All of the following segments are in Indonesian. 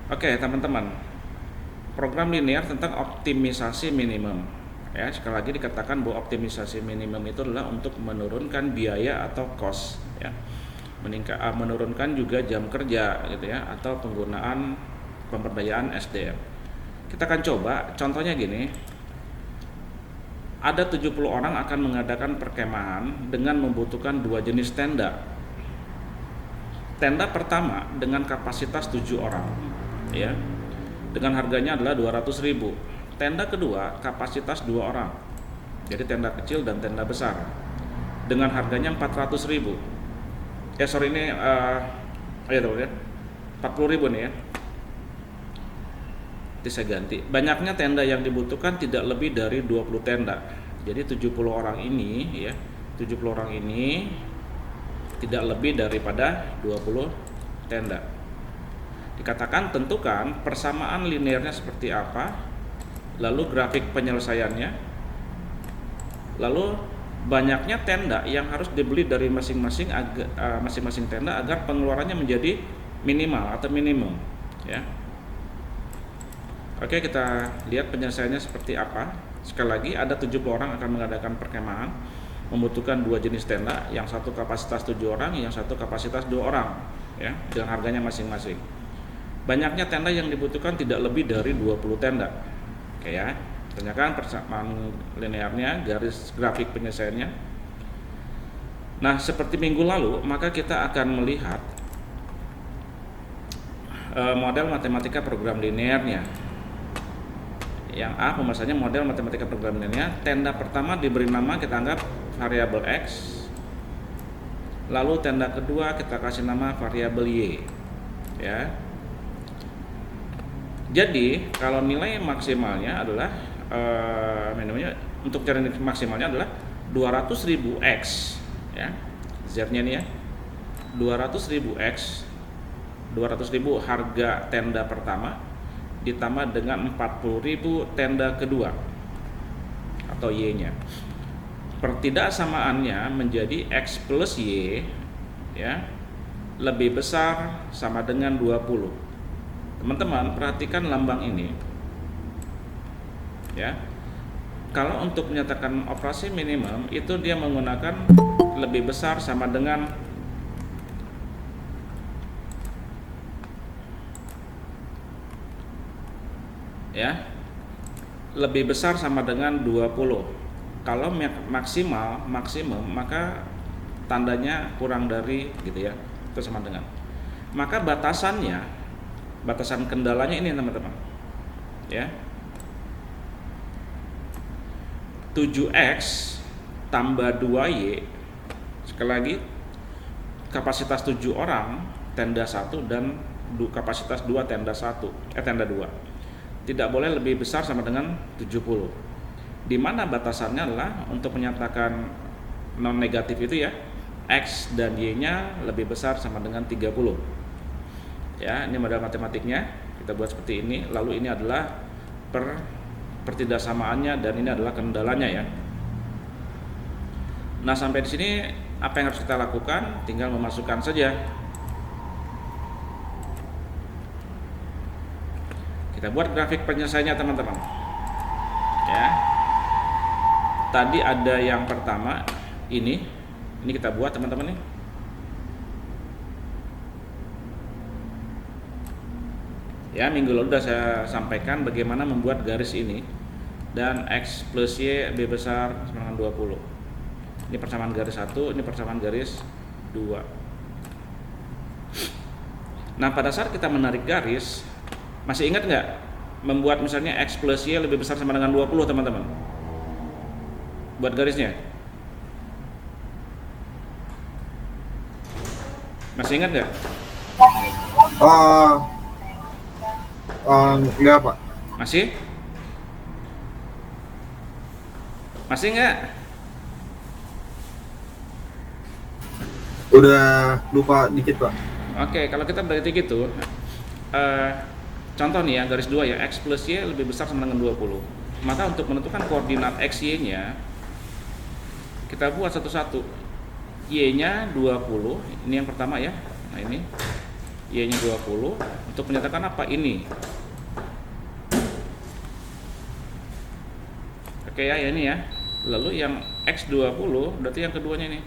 Oke, teman-teman, program linear tentang optimisasi minimum. Ya, sekali lagi dikatakan bahwa optimisasi minimum itu adalah untuk menurunkan biaya atau cost, ya. Menurunkan juga jam kerja gitu ya, atau penggunaan pemberdayaan SDM. Kita akan coba, contohnya gini. Ada 70 orang akan mengadakan perkemahan dengan membutuhkan dua jenis tenda. Tenda pertama dengan kapasitas 7 orang, ya, dengan harganya adalah 200.000. Tenda kedua kapasitas 2 orang, jadi tenda kecil dan tenda besar, dengan harganya 400.000. Sorry, ini ya teman ya, 40.000 nih ya. Nanti saya ganti. Banyaknya tenda yang dibutuhkan tidak lebih dari 20 tenda. Jadi 70 orang ini ya, 70 orang ini tidak lebih daripada 20 tenda. Dikatakan tentukan persamaan linearnya seperti apa, lalu grafik penyelesaiannya, lalu banyaknya tenda yang harus dibeli dari masing-masing tenda agar pengeluarannya menjadi minimal atau minimum, ya. Oke, kita lihat penyelesaiannya seperti apa. Sekali lagi, ada 70 orang akan mengadakan perkemahan, membutuhkan dua jenis tenda, yang satu kapasitas 7 orang, yang satu kapasitas 2 orang, ya, dengan harganya masing-masing. Banyaknya tenda yang dibutuhkan tidak lebih dari 20 tenda. Oke ya, tanyakan persamaan linearnya, garis grafik penyelesaiannya. Nah, seperti minggu lalu, maka kita akan melihat model matematika program linearnya. Yang A pembahasannya model matematika program linear. Tenda pertama diberi nama, kita anggap variabel X. Lalu tenda kedua kita kasih nama variabel Y, ya. Jadi kalau nilai maksimalnya adalah untuk cari nilai maksimalnya adalah 200.000 X, ya. Z-nya nih ya, 200.000 X, 200.000 harga tenda pertama ditambah dengan 40.000 tenda kedua atau Y-nya. Pertidaksamaannya menjadi X plus Y, ya, lebih besar sama dengan 20. Teman-teman perhatikan lambang ini, ya. Kalau untuk menyatakan operasi minimum itu dia menggunakan lebih besar sama dengan lebih besar sama dengan 20. Kalau maksimum maka tandanya kurang dari gitu ya, itu sama dengan. Maka batasan kendalanya ini teman-teman, ya, 7X tambah 2Y, sekali lagi kapasitas 7 orang tenda 1 dan kapasitas 2 tenda 2 tidak boleh lebih besar sama dengan 70. Di mana batasannya adalah untuk menyatakan non negatif itu ya, X dan Y-nya lebih besar sama dengan 30. Ya, ini model matematiknya kita buat seperti ini. Lalu ini adalah pertidaksamaannya dan ini adalah kendalanya ya. Nah, sampai di sini apa yang harus kita lakukan? Tinggal memasukkan saja. Kita buat grafik penyelesaiannya teman-teman, ya. Tadi ada yang pertama ini kita buat teman-teman nih. Ya, minggu lalu sudah saya sampaikan bagaimana membuat garis ini, dan X plus Y lebih besar sama dengan 20. Ini persamaan garis 1, ini persamaan garis 2. Nah, pada saat kita menarik garis, masih ingat nggak membuat misalnya X plus Y lebih besar sama dengan 20 teman-teman? Buat garisnya masih ingat nggak? Enggak Pak. Masih nggak? Udah lupa dikit Pak. Oke, kalau kita berarti gitu, contoh nih ya, garis 2 ya, X plus Y lebih besar sama dengan 20. Maka untuk menentukan koordinat X, Y-nya kita buat satu-satu. Y-nya 20, ini yang pertama ya. Nah, ini Y-nya 20 untuk menyatakan apa? Ini. Oke ya, ini ya. Lalu yang X 20 berarti yang keduanya ini.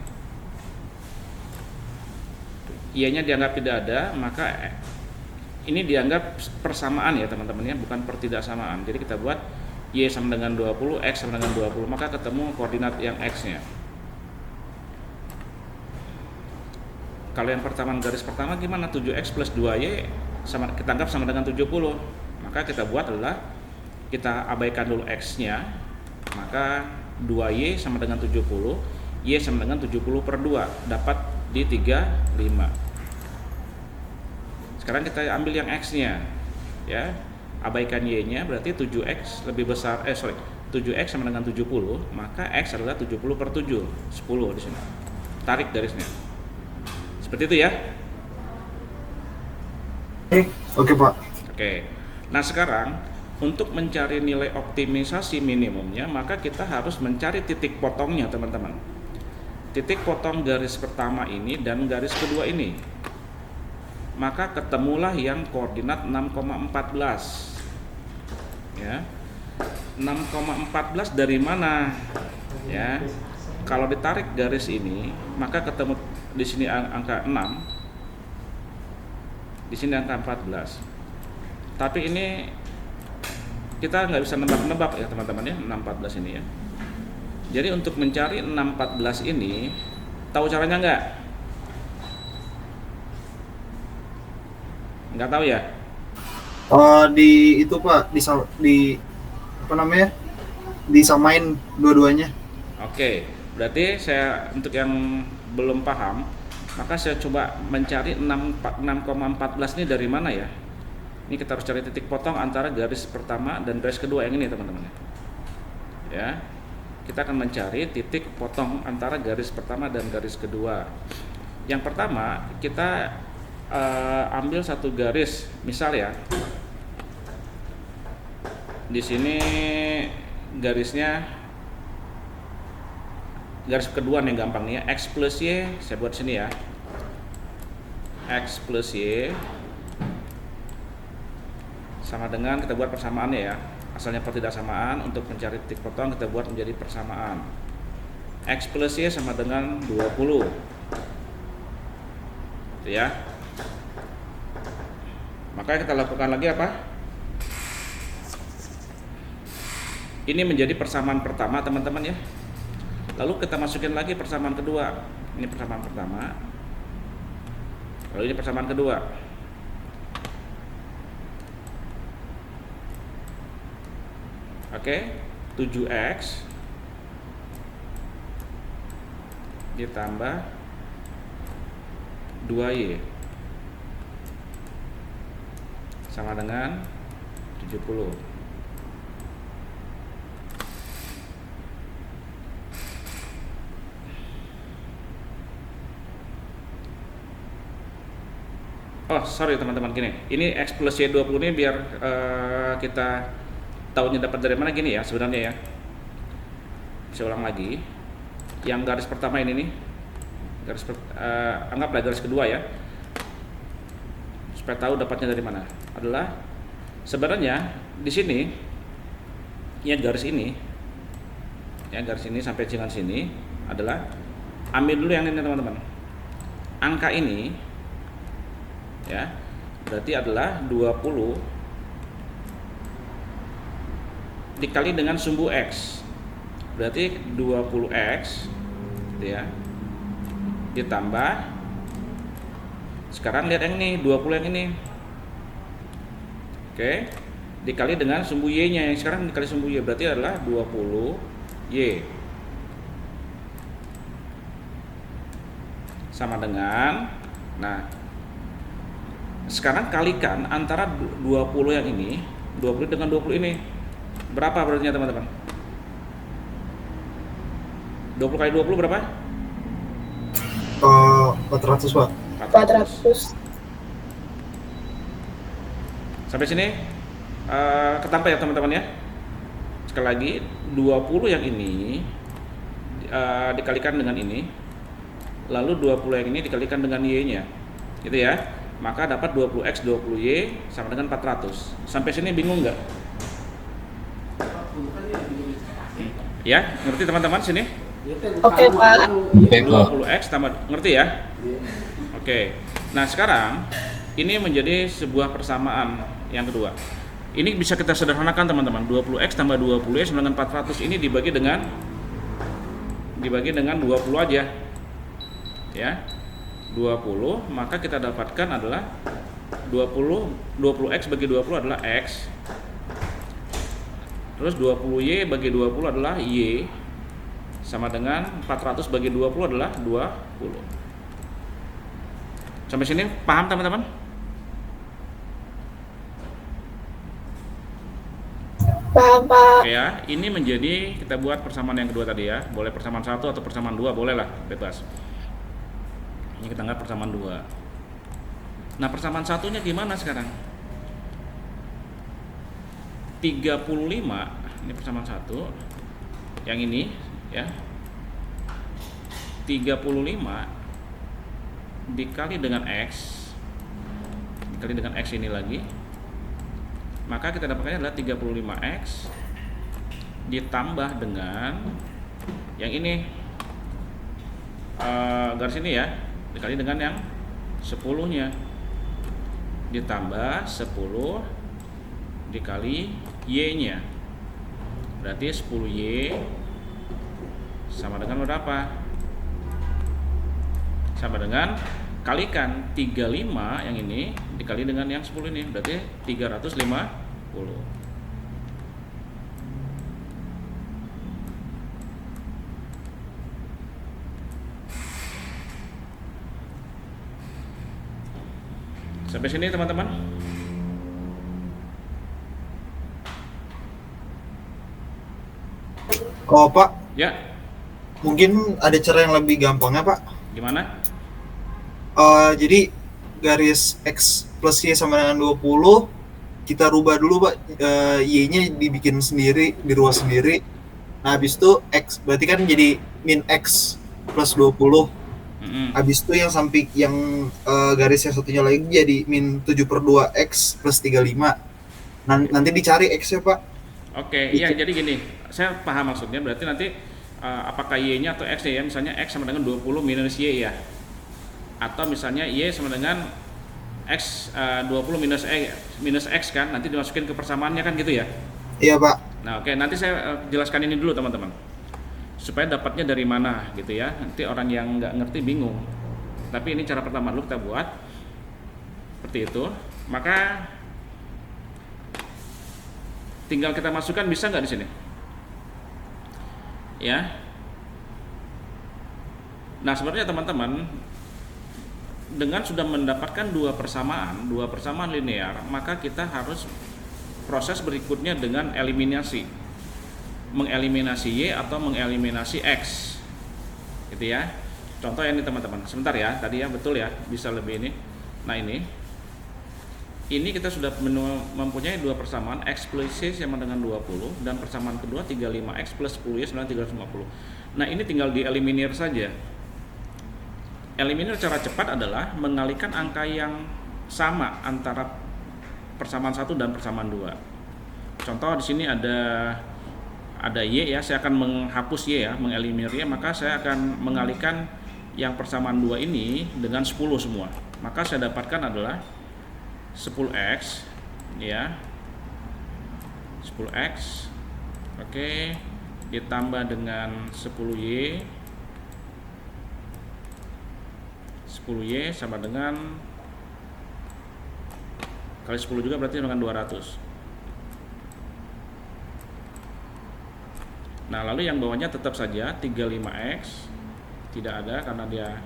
Y-nya dianggap tidak ada, maka ini dianggap persamaan ya teman-teman ya, bukan pertidaksamaan. Jadi kita buat Y sama dengan 20, X sama dengan 20, maka ketemu koordinat yang X-nya. Kalau yang pertama garis pertama gimana? 7X plus 2Y sama, kita anggap sama dengan 70. Maka kita buat adalah kita abaikan dulu X-nya, maka 2Y sama dengan 70, Y sama dengan 70 per 2, dapat di 35. Sekarang kita ambil yang X-nya ya, abaikan Y-nya, berarti 7X lebih besar, 7X sama dengan 70, maka X adalah 70 per 7, 10 di sini. Tarik garisnya. Seperti itu ya. Oke Pak. Oke. Nah sekarang untuk mencari nilai optimisasi minimumnya, maka kita harus mencari titik potongnya teman-teman. Titik potong garis pertama ini dan garis kedua ini. Maka ketemulah yang koordinat 6,14. Ya. 6,14 dari mana? Ya. Kalau ditarik garis ini, maka ketemu di sini angka 6. Di sini angka 14. Tapi ini kita nggak bisa nebak-nebak ya teman-teman ya, 614 ini ya. Jadi untuk mencari 614 ini, tahu caranya nggak? Nggak tahu ya? Di itu Pak, di apa namanya? Disamain dua-duanya. Oke, berarti saya untuk yang belum paham, maka saya coba mencari 6,14 ini dari mana ya? Ini kita harus cari titik potong antara garis pertama dan garis kedua yang ini teman-teman. Ya, kita akan mencari titik potong antara garis pertama dan garis kedua. Yang pertama kita ambil satu garis, misal ya, di sini garisnya, garis kedua nih gampang nih ya, X plus Y, saya buat sini ya, X plus Y sama dengan, kita buat persamaannya ya, asalnya pertidaksamaan, untuk mencari titik potong kita buat menjadi persamaan. X plus Y sama dengan 20 gitu ya. Maka kita lakukan lagi apa? Ini menjadi persamaan pertama teman-teman ya. Lalu kita masukin lagi persamaan kedua. Ini persamaan pertama. Lalu ini persamaan kedua. Oke, 7X ditambah 2Y sama dengan 70. Oh sorry teman-teman, gini, ini X plus Y 20 ini biar kita tahunya dapat dari mana gini ya sebenarnya ya. Saya ulang lagi, yang garis pertama ini nih, anggaplah garis kedua ya, supaya tahu dapatnya dari mana, adalah sebenarnya di sini ya, garis ini ya, garis ini sampai dengan sini adalah, ambil dulu yang ini teman-teman, angka ini ya, berarti adalah 20 dikali dengan sumbu X, berarti 20X gitu ya, ditambah, sekarang lihat yang ini 20 yang ini, oke, dikali dengan sumbu Y nya, yang sekarang dikali sumbu Y, berarti adalah 20 Y sama dengan, nah sekarang kalikan antara 20 yang ini, 20 dengan 20 ini, berapa berarti teman-teman? 20 kali 20 berapa? 400 Pak. 400. Sampai sini ketampak ya teman-teman ya. Sekali lagi, 20 yang ini dikalikan dengan ini, lalu 20 yang ini dikalikan dengan Y nya gitu ya. maka dapat 20x 20y sama dengan 400. Sampai sini bingung nggak? Ya, ngerti teman-teman sini? Oke, Pak. 20x tambah, ngerti ya? Oke. Nah, sekarang ini menjadi sebuah persamaan yang kedua. Ini bisa kita sederhanakan teman-teman. 20x tambah 20y sama dengan 400 ini dibagi dengan 20 aja. Ya. 20, maka kita dapatkan adalah 20x bagi 20 adalah x. Terus 20y bagi 20 adalah y sama dengan 400 bagi 20 adalah 20. Sampai sini paham teman-teman? Paham, Pak. Oke ya, ini menjadi kita buat persamaan yang kedua tadi ya. Boleh persamaan 1 atau persamaan 2, boleh lah, bebas. Ini kita anggap persamaan 2. Nah, persamaan satunya gimana sekarang? 35, ini persamaan 1. Yang ini ya. 35 dikali dengan x. Dikali dengan x ini lagi. Maka kita dapatkannya adalah 35x ditambah dengan yang ini garis ini ya, dikali dengan yang 10-nya ditambah 10 dikali y-nya, berarti 10y sama dengan berapa? Sama dengan kalikan 35 yang ini dikali dengan yang 10 ini, berarti 350. Sampai sini teman-teman? Oh Pak, Ya, mungkin ada cara yang lebih gampangnya Pak. gimana? Jadi garis X plus Y sama dengan 20 kita rubah dulu Pak, Y-nya dibikin sendiri, diruas sendiri. Nah habis itu X berarti kan jadi min X plus 20. Habis itu yang samping yang garis yang satunya lagi jadi min 7/2 X plus 35. Nanti dicari X ya Pak. Oke, iya jadi gini, saya paham maksudnya, berarti nanti apakah Y-nya atau X-nya ya, misalnya X sama dengan 20 minus Y ya, atau misalnya Y sama dengan X 20 minus X kan, nanti dimasukin ke persamaannya kan gitu ya. Iya Pak. Nah oke, nanti saya jelaskan ini dulu teman-teman, supaya dapatnya dari mana gitu ya, nanti orang yang nggak ngerti bingung. Tapi ini cara pertama dulu kita buat seperti itu, maka tinggal kita masukkan, bisa nggak di sini? Ya. Nah sebenarnya teman-teman, dengan sudah mendapatkan dua persamaan linear, maka kita harus proses berikutnya dengan eliminasi, mengeliminasi Y atau mengeliminasi X, gitu ya. Contoh ini teman-teman, sebentar ya, tadi ya betul ya, bisa lebih ini. Nah ini kita sudah mempunyai dua persamaan, X plus Y sama dengan 20, dan persamaan kedua 35X plus 10Y sama dengan 350. Nah ini tinggal dieliminir saja. Eliminir cara cepat adalah mengalihkan angka yang sama antara persamaan 1 dan persamaan 2. Contoh di sini ada Y ya, saya akan menghapus Y ya, mengeliminir Y, maka saya akan mengalihkan yang persamaan 2 ini dengan 10 semua. Maka saya dapatkan adalah 10x ya, 10x oke, ditambah dengan 10y sama dengan kali 10 juga berarti dengan 200. Nah lalu yang bawahnya tetap saja 35x tidak ada karena dia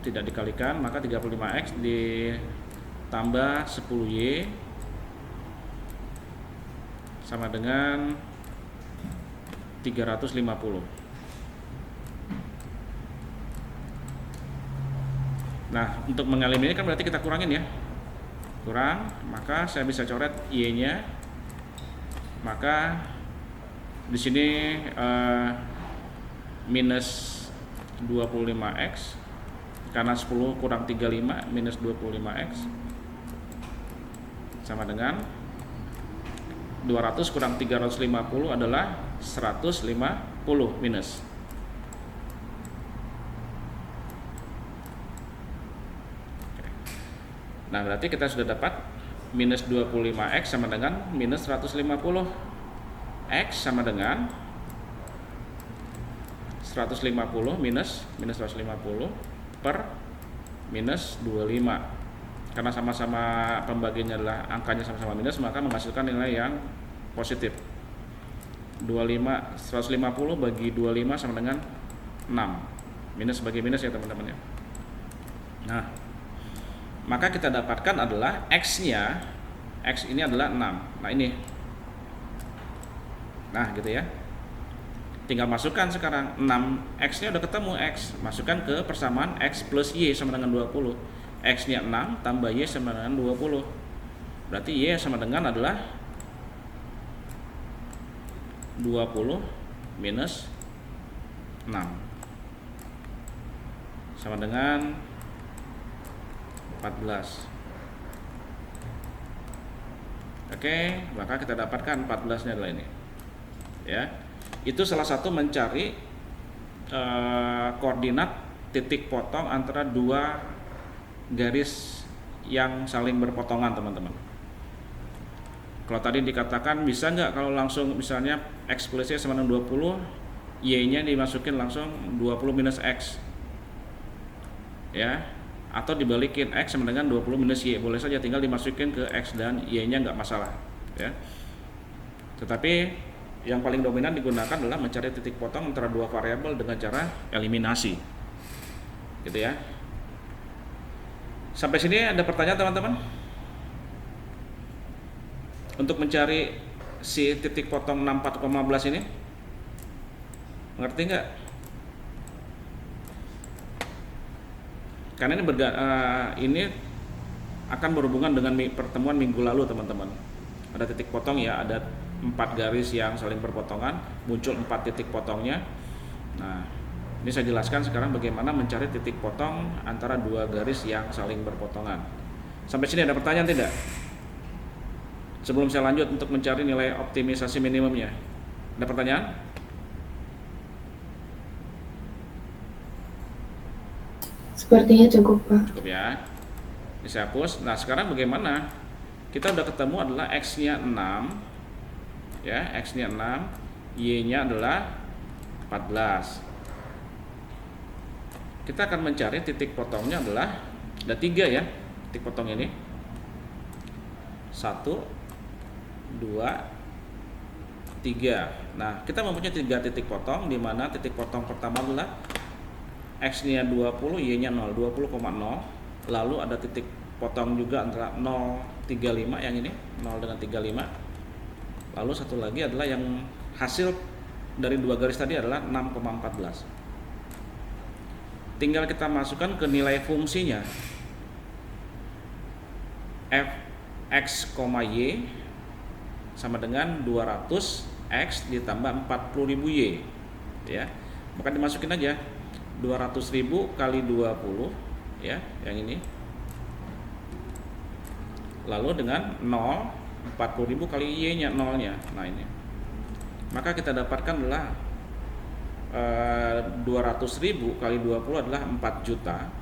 tidak dikalikan, maka 35x ditambah 10y sama dengan 350. Nah, untuk mengeliminir kan berarti kita kurangin ya. Kurang, maka saya bisa coret Y-nya. Maka di sini minus 25x karena 10 kurang 35 minus 25X sama dengan 200 kurang 350 adalah 150 minus. Nah, berarti kita sudah dapat minus 25X sama dengan minus 150. X sama dengan 150 minus 150 per minus 25. Karena sama-sama pembagiannya adalah angkanya sama-sama minus, maka menghasilkan nilai yang positif. 150 bagi 25 sama dengan 6. Minus bagi minus ya teman-teman ya. Nah, maka kita dapatkan adalah X-nya, X ini adalah 6. Nah ini, nah gitu ya, tinggal masukkan sekarang 6X-nya udah ketemu X, masukkan ke persamaan X plus Y sama dengan 20. X-nya 6 tambah Y sama dengan 20, berarti Y sama dengan adalah 20 minus 6 sama dengan 14. Oke, maka kita dapatkan 14-nya adalah ini. Ya. Itu salah satu mencari koordinat titik potong antara dua garis yang saling berpotongan, teman-teman. Kalau tadi dikatakan bisa nggak kalau langsung misalnya X plus Y sama dengan 20, Y-nya dimasukin langsung 20 minus X. Ya. Atau dibalikin X sama dengan 20 minus Y, boleh saja, tinggal dimasukin ke X dan Y-nya nggak masalah ya. Tetapi yang paling dominan digunakan adalah mencari titik potong antara dua variabel dengan cara eliminasi gitu ya. Sampai sini ada pertanyaan teman-teman? Untuk mencari si titik potong 64,11 ini ngerti nggak? Karena ini akan berhubungan dengan pertemuan minggu lalu, teman-teman. Ada titik potong ya, ada 4 garis yang saling berpotongan, muncul 4 titik potongnya. Nah, ini saya jelaskan sekarang bagaimana mencari titik potong antara dua garis yang saling berpotongan. Sampai sini ada pertanyaan tidak? Sebelum saya lanjut untuk mencari nilai optimisasi minimumnya, ada pertanyaan? Sepertinya cukup, Pak. Cukup ya. Ini saya hapus. Nah, sekarang bagaimana? Kita udah ketemu adalah X-nya 6. Ya, X-nya 6, Y-nya adalah 14. Kita akan mencari titik potongnya adalah ada 3 ya. Titik potong ini. 1 2 3. Nah, kita mempunyai 3 titik potong di mana titik potong pertama adalah X-nya 20, Y-nya 0, 20,0. Lalu ada titik potong juga antara 0,35 yang ini, 0 dengan 35. Lalu satu lagi adalah yang hasil dari dua garis tadi adalah 6,14. Tinggal kita masukkan ke nilai fungsinya. F(x, y) sama dengan 200x ditambah 40.000 y. Ya. Maka dimasukin aja 200.000 kali 20 ya, yang ini. Lalu dengan 0, 40.000 kali Y-nya 0-nya. Nah, ini. Maka kita dapatkan adalah 200.000 kali 20 adalah 4 juta.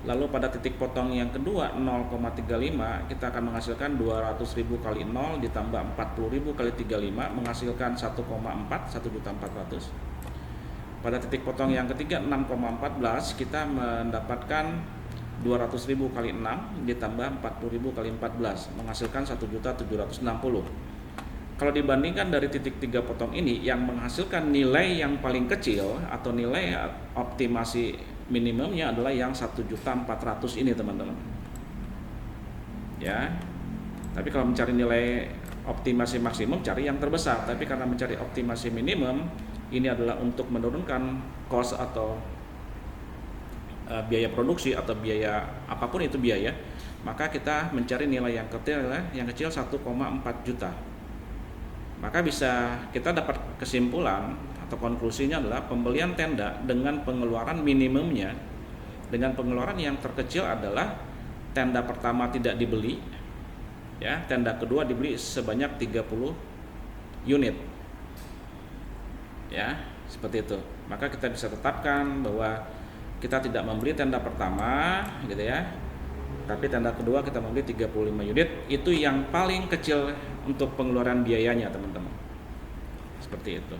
Lalu pada titik potong yang kedua 0,35 kita akan menghasilkan 200.000 kali 0 ditambah 40.000 kali 35 menghasilkan 1,4, 1.400.000. Pada titik potong yang ketiga 6,14 kita mendapatkan 200.000 kali 6 ditambah 40.000 kali 14 menghasilkan 1.760.000. Kalau dibandingkan dari titik 3 potong ini yang menghasilkan nilai yang paling kecil atau nilai optimasi minimumnya adalah yang 1.400.000 ini, teman-teman. Ya. Tapi kalau mencari nilai optimasi maksimum cari yang terbesar, tapi karena mencari optimasi minimum ini adalah untuk menurunkan cost atau biaya produksi atau biaya apapun itu biaya, maka kita mencari nilai yang kecil 1,4 juta. Maka bisa kita dapat kesimpulan atau konklusinya adalah pembelian tenda dengan pengeluaran minimumnya dengan pengeluaran yang terkecil adalah tenda pertama tidak dibeli, ya, tenda kedua dibeli sebanyak 30 unit, ya, seperti itu. Maka kita bisa tetapkan bahwa kita tidak membeli tenda pertama, gitu ya, tapi tenda kedua kita membeli 35 unit. Itu yang paling kecil untuk pengeluaran biayanya, teman-teman, seperti itu.